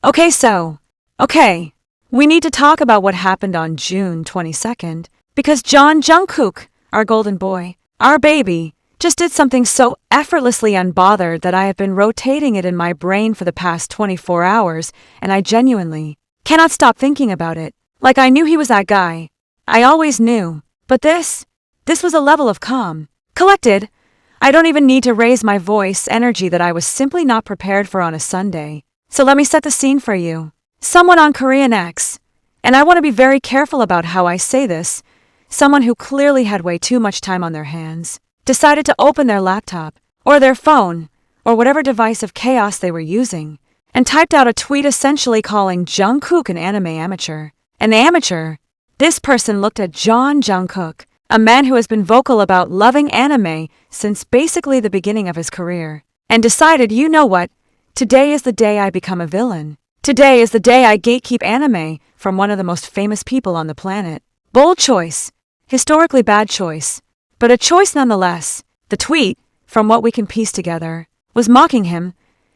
Okay, we need to talk about what happened on June 22nd, because Jungkook, our golden boy, our baby, just did something so effortlessly unbothered that I have been rotating it in my brain for the past 24 hours, and I genuinely cannot stop thinking about it. Like I knew he was that guy. I always knew. But this was a level of calm. Collected. I don't even need to raise my voice, energy that I was simply not prepared for on a Sunday. So let me set the scene for you. Someone on Korean X, and I want to be very careful about how I say this, someone who clearly had way too much time on their hands, decided to open their laptop, or their phone, or whatever device of chaos they were using, and typed out a tweet essentially calling Jungkook an anime amateur. An amateur? This person looked at Jungkook, a man who has been vocal about loving anime since basically the beginning of his career, and decided, you know what, today is the day I become a villain. Today is the day I gatekeep anime from one of the most famous people on the planet. Bold choice. Historically bad choice. But a choice nonetheless. The tweet, from what we can piece together, was mocking him,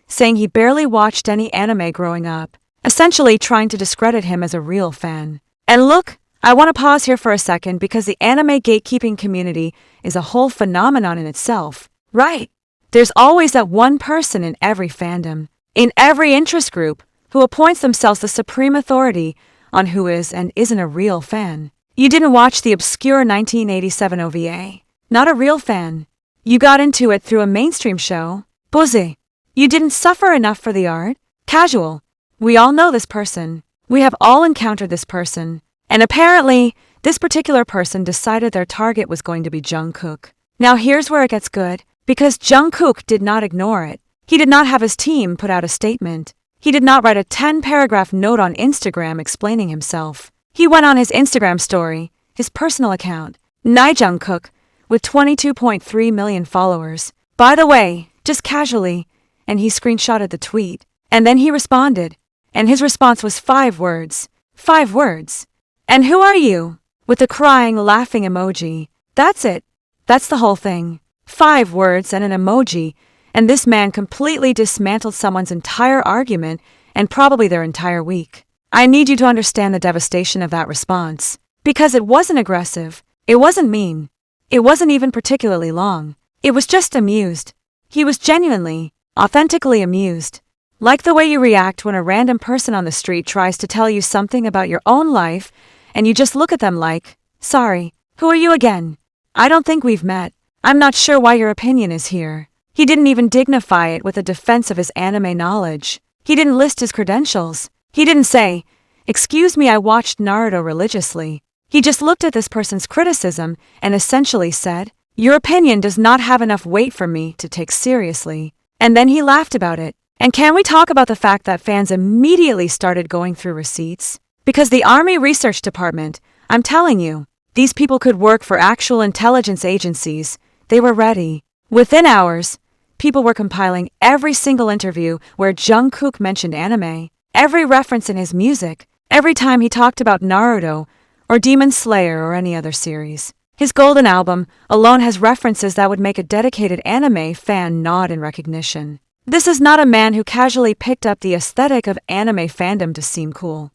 saying he barely watched any anime growing up, essentially trying to discredit him as a real fan. And look, I want to pause here for a second because the anime gatekeeping community is a whole phenomenon in itself, right? There's always that one person in every fandom, in every interest group, who appoints themselves the supreme authority on who is and isn't a real fan. You didn't watch the obscure 1987 OVA. Not a real fan. You got into it through a mainstream show. Posé. You didn't suffer enough for the art. Casual. We all know this person. We have all encountered this person. And apparently, this particular person decided their target was going to be Jungkook. Now here's where it gets good, because Jungkook did not ignore it. He did not have his team put out a statement. He did not write a 10-paragraph note on Instagram explaining himself. He went on his Instagram story, his personal account, Jungkook, with 22.3 million followers. By the way, just casually, and he screenshotted the tweet. And then he responded. And his response was 5 words. 5 words. And who are you? With a crying, laughing emoji. That's it. That's the whole thing. 5 words and an emoji. And this man completely dismantled someone's entire argument and probably their entire week. I need you to understand the devastation of that response. Because it wasn't aggressive. It wasn't mean. It wasn't even particularly long. It was just amused. He was genuinely, authentically amused. Like the way you react when a random person on the street tries to tell you something about your own life, and you just look at them like, sorry, who are you again? I don't think we've met. I'm not sure why your opinion is here. He didn't even dignify it with a defense of his anime knowledge. He didn't list his credentials. He didn't say, excuse me, I watched Naruto religiously. He just looked at this person's criticism and essentially said, your opinion does not have enough weight for me to take seriously. And then he laughed about it. And can we talk about the fact that fans immediately started going through receipts? Because the Army Research Department, I'm telling you, these people could work for actual intelligence agencies. They were ready. Within hours, people were compiling every single interview where Jungkook mentioned anime, every reference in his music, every time he talked about Naruto or Demon Slayer or any other series. His Golden Album alone has references that would make a dedicated anime fan nod in recognition. This is not a man who casually picked up the aesthetic of anime fandom to seem cool.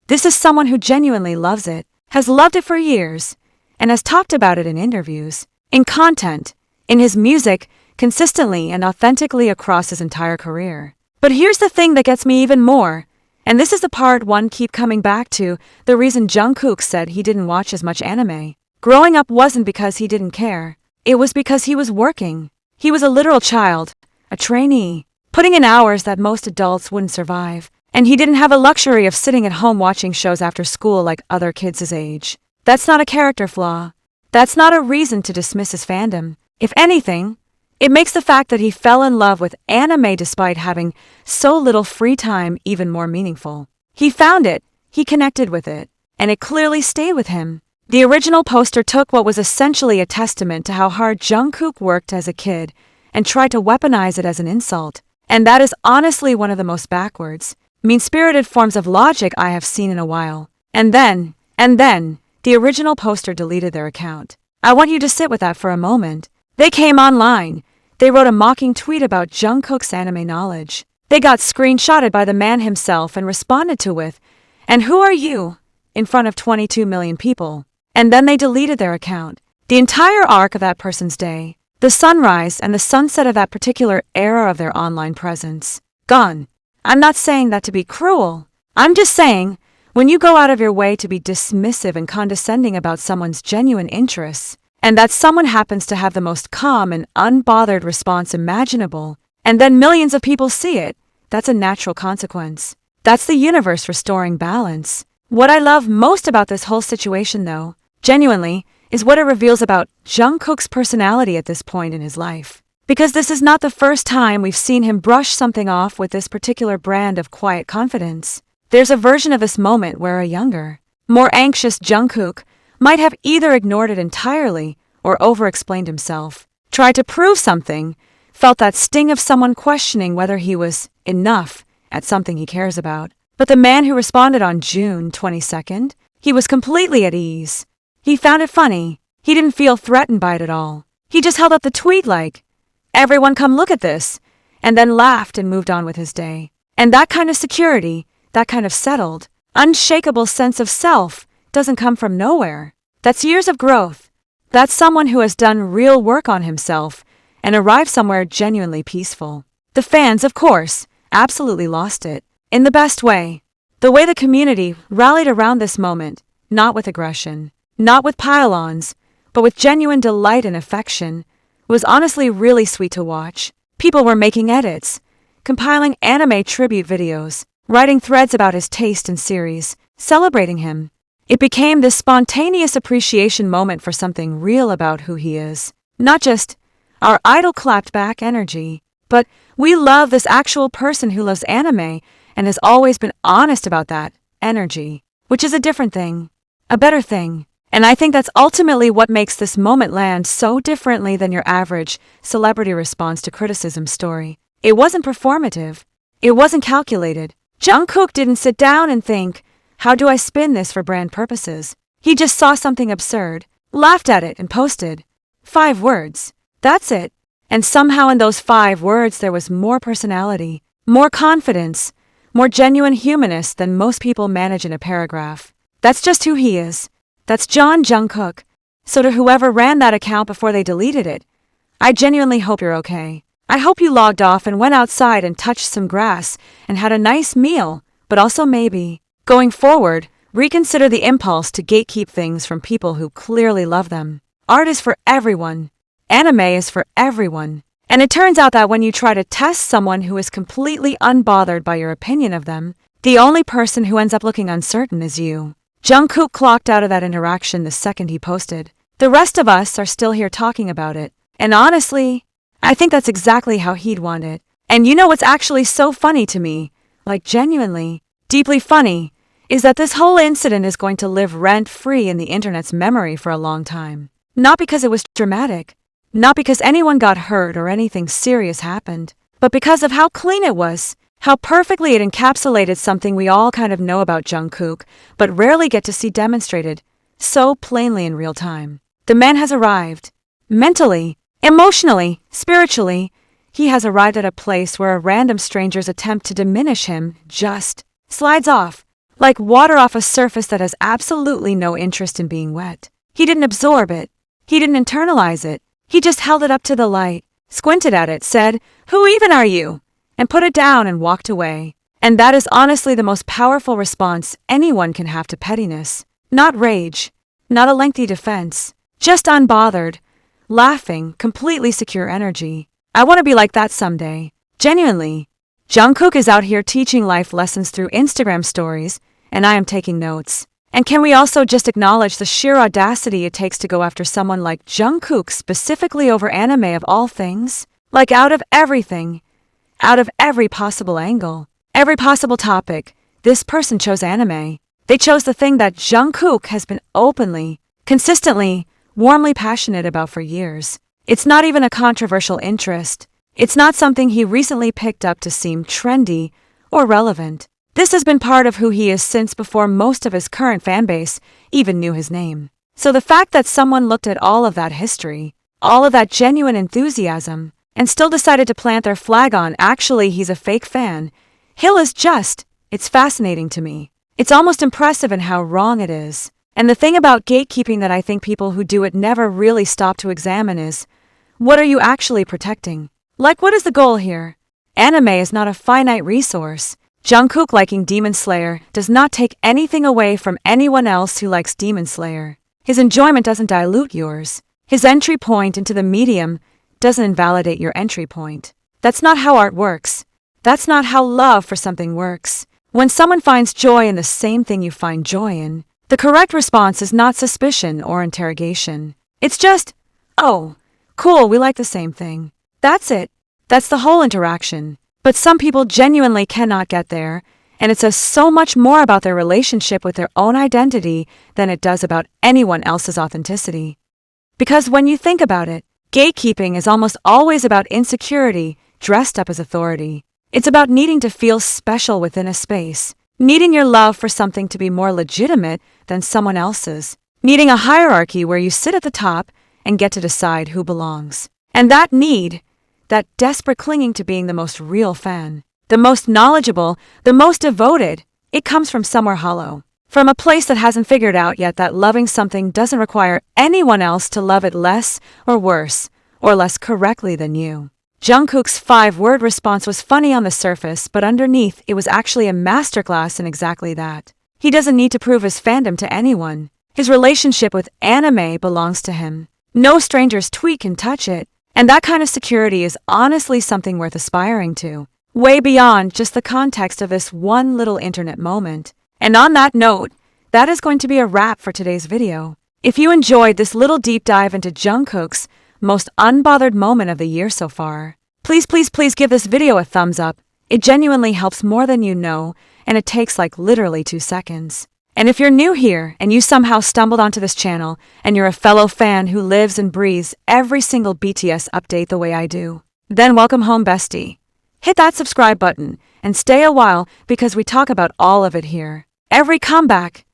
This is someone who genuinely loves it, has loved it for years, and has talked about it in interviews, in content, in his music, consistently and authentically across his entire career. But here's the thing that gets me even more, and this is the part one keep coming back to, the reason Jungkook said he didn't watch as much anime. Growing up wasn't because he didn't care. It was because he was working. He was a literal child, a trainee, putting in hours that most adults wouldn't survive. And he didn't have a luxury of sitting at home watching shows after school like other kids his age. That's not a character flaw. That's not a reason to dismiss his fandom. If anything, it makes the fact that he fell in love with anime despite having so little free time even more meaningful. He found it, he connected with it, and it clearly stayed with him. The original poster took what was essentially a testament to how hard Jungkook worked as a kid and tried to weaponize it as an insult. And that is honestly one of the most backwards, mean-spirited forms of logic I have seen in a while. And then, the original poster deleted their account. I want you to sit with that for a moment. They came online. They wrote a mocking tweet about Jungkook's anime knowledge. They got screenshotted by the man himself and responded to with, "And who are you?" in front of 22 million people. And then they deleted their account. The entire arc of that person's day, the sunrise and the sunset of that particular era of their online presence, gone. I'm not saying that to be cruel. I'm just saying, when you go out of your way to be dismissive and condescending about someone's genuine interests, and that someone happens to have the most calm and unbothered response imaginable, and then millions of people see it, that's a natural consequence. That's the universe restoring balance. What I love most about this whole situation, though, genuinely, is what it reveals about Jungkook's personality at this point in his life. Because this is not the first time we've seen him brush something off with this particular brand of quiet confidence. There's a version of this moment where a younger, more anxious Jungkook might have either ignored it entirely or over-explained himself, tried to prove something, felt that sting of someone questioning whether he was enough at something he cares about. But the man who responded on June 22nd, he was completely at ease. He found it funny. He didn't feel threatened by it at all. He just held up the tweet like, "Everyone come look at this," and then laughed and moved on with his day. And that kind of security, that kind of settled, unshakable sense of self doesn't come from nowhere. That's years of growth. That's someone who has done real work on himself and arrived somewhere genuinely peaceful. The fans, of course, absolutely lost it. In the best way. The way the community rallied around this moment, not with aggression, not with pile-ons, but with genuine delight and affection, was honestly really sweet to watch. People were making edits, compiling anime tribute videos, writing threads about his taste in series, celebrating him. It became this spontaneous appreciation moment for something real about who he is. Not just our idol clapped back energy, but we love this actual person who loves anime and has always been honest about that energy, which is a different thing, a better thing. And I think that's ultimately what makes this moment land so differently than your average celebrity response to criticism story. It wasn't performative. It wasn't calculated. Jungkook didn't sit down and think, "How do I spin this for brand purposes?" He just saw something absurd, laughed at it, and posted 5 words. That's it. And somehow in those 5 words there was more personality, more confidence, more genuine humanness than most people manage in a paragraph. That's just who he is. That's Jungkook. So to whoever ran that account before they deleted it, I genuinely hope you're okay. I hope you logged off and went outside and touched some grass and had a nice meal, but also maybe, going forward, reconsider the impulse to gatekeep things from people who clearly love them. Art is for everyone. Anime is for everyone. And it turns out that when you try to test someone who is completely unbothered by your opinion of them, the only person who ends up looking uncertain is you. Jungkook clocked out of that interaction the second he posted. The rest of us are still here talking about it. And honestly, I think that's exactly how he'd want it. And you know what's actually so funny to me, like genuinely, deeply funny, is that this whole incident is going to live rent-free in the internet's memory for a long time. Not because it was dramatic, not because anyone got hurt or anything serious happened, but because of how clean it was, how perfectly it encapsulated something we all kind of know about Jungkook, but rarely get to see demonstrated so plainly in real time. The man has arrived. Mentally, emotionally, spiritually, he has arrived at a place where a random stranger's attempt to diminish him just slides off, like water off a surface that has absolutely no interest in being wet. He didn't absorb it. He didn't internalize it. He just held it up to the light, squinted at it, said, "Who even are you?" and put it down and walked away. And that is honestly the most powerful response anyone can have to pettiness. Not rage, not a lengthy defense, just unbothered, laughing, completely secure energy. I want to be like that someday. Genuinely. Jungkook is out here teaching life lessons through Instagram stories, and I am taking notes. And can we also just acknowledge the sheer audacity it takes to go after someone like Jungkook specifically over anime of all things? Like out of everything, out of every possible angle, every possible topic, this person chose anime. They chose the thing that Jungkook has been openly, consistently, warmly passionate about for years. It's not even a controversial interest. It's not something he recently picked up to seem trendy or relevant. This has been part of who he is since before most of his current fanbase even knew his name. So the fact that someone looked at all of that history, all of that genuine enthusiasm, and still decided to plant their flag on actually he's a fake fan. Hill is just, it's fascinating to me. It's almost impressive in how wrong it is. And the thing about gatekeeping that I think people who do it never really stop to examine is, what are you actually protecting? Like, what is the goal here? Anime is not a finite resource. Jungkook liking Demon Slayer does not take anything away from anyone else who likes Demon Slayer. His enjoyment doesn't dilute yours. His entry point into the medium doesn't invalidate your entry point. That's not how art works. That's not how love for something works. When someone finds joy in the same thing you find joy in, the correct response is not suspicion or interrogation. It's just, oh, cool, we like the same thing. That's it. That's the whole interaction. But some people genuinely cannot get there, and it says so much more about their relationship with their own identity than it does about anyone else's authenticity. Because when you think about it, gatekeeping is almost always about insecurity dressed up as authority. It's about needing to feel special within a space, needing your love for something to be more legitimate than someone else's, needing a hierarchy where you sit at the top and get to decide who belongs. And that need, that desperate clinging to being the most real fan, the most knowledgeable, the most devoted, it comes from somewhere hollow. From a place that hasn't figured out yet that loving something doesn't require anyone else to love it less or worse, or less correctly than you. Jungkook's 5-word response was funny on the surface, but underneath it was actually a masterclass in exactly that. He doesn't need to prove his fandom to anyone. His relationship with anime belongs to him. No stranger's tweet can touch it, and that kind of security is honestly something worth aspiring to, way beyond just the context of this one little internet moment. And on that note, that is going to be a wrap for today's video. If you enjoyed this little deep dive into Jungkook's most unbothered moment of the year so far, please give this video a thumbs up. It genuinely helps more than you know, and it takes like literally 2 seconds. And if you're new here and you somehow stumbled onto this channel and you're a fellow fan who lives and breathes every single BTS update the way I do, then welcome home, bestie. Hit that subscribe button and stay a while because we talk about all of it here. Every comeback,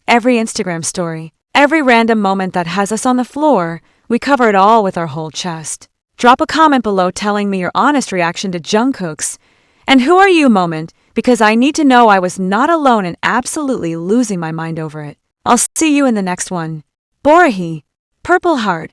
every Instagram story, every random moment that has us on the floor, we cover it all with our whole chest. Drop a comment below telling me your honest reaction to Jungkook's and who are you moment, because I need to know I was not alone in absolutely losing my mind over it. I'll see you in the next one. Borahi, Purple Heart.